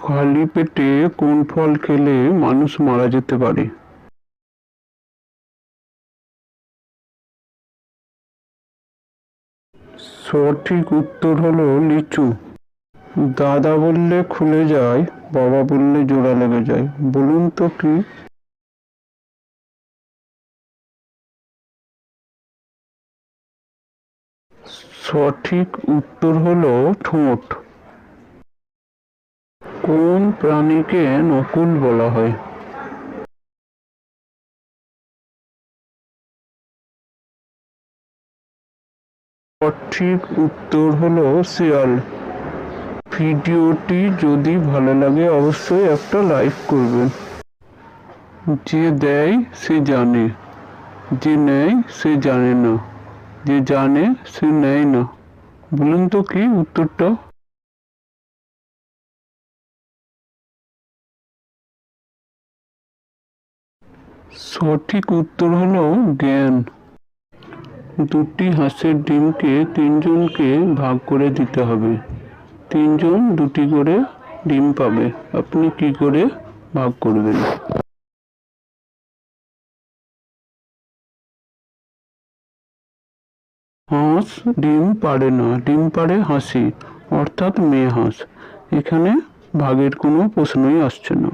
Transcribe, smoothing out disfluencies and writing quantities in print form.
খালি পেটে কোন ফল খেলে মানুষ মারা যেতে পারে? সঠিক উত্তর হলো লিচু। দাদা বললে খুলে যায়, বাবা বললে জোড়া লেগে যায়, বলুন তো কি? সঠিক উত্তর হলো ঠোঁট। কোন প্রাণীকে নকুল বলা হয়? সঠিক উত্তর হলো শিয়াল। ভিডিওটি যদি ভালো লাগে অবশ্যই একটা লাইক করবেন। যে দেয় সে জানে, যে নেয় সে জানে না, যে জানে সে নেয় না, বলুন তো কি উত্তরটা? সঠিক উত্তর হলো জ্ঞান। দুটি হাঁসের ডিমকে তিনজনকে ভাগ করে দিতে হবে, তিনজন দুটি করে ডিম পাবে, আপনি কি করে ভাগ করবেন? হাঁস ডিম পাড়ে না, ডিম পাড়ে হাঁসি, অর্থাৎ মেয়ে হাঁস। এখানে ভাগের কোনো প্রশ্নই আসছে না।